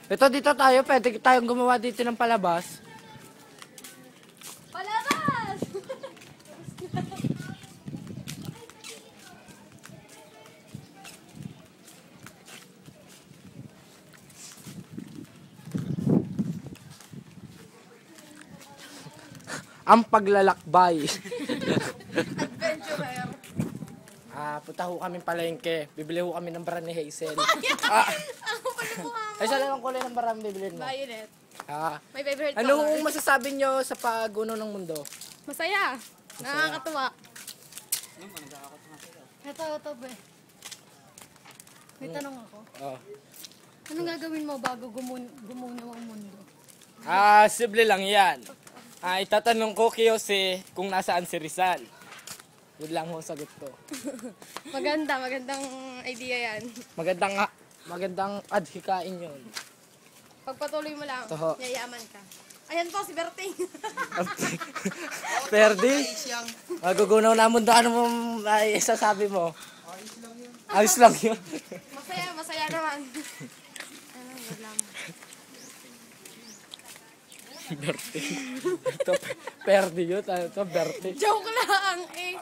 Ito dito tayo, pwede tayong gumawa dito ng palabas. Palabas! Ang paglalakbay. Adventurer. Punta ho kami palengke. Bibili ho kami ng bara ni Hazel. Ako pa na mukha mo. Ay, saan lang ang kulay ng bara ang bibilin mo? Violet. Ah, My favorite ano color. hong masasabi nyo sa pag-uno ng mundo? Masaya. Nakakatuwa. Ito, be. May tanong ako. Oh. Anong gagawin mo bago gumunaw ang mundo? Simple lang yan. Itatanong ko kay Jose kung nasaan si Rizal. Yun lang ho sagot ko. Magandang idea yan. Magandang adhikain yun. Pagpatuloy mo lang, Toho. yayaman ka. Ayan po, si Berting. Perdi? Magugunaw na mundo. Ano mo isasabi mo? Ayos lang yun. Masaya naman. Ano, wala mo. Berti. Ito, Perdi yun. Ito, Berti. Joke lang eh.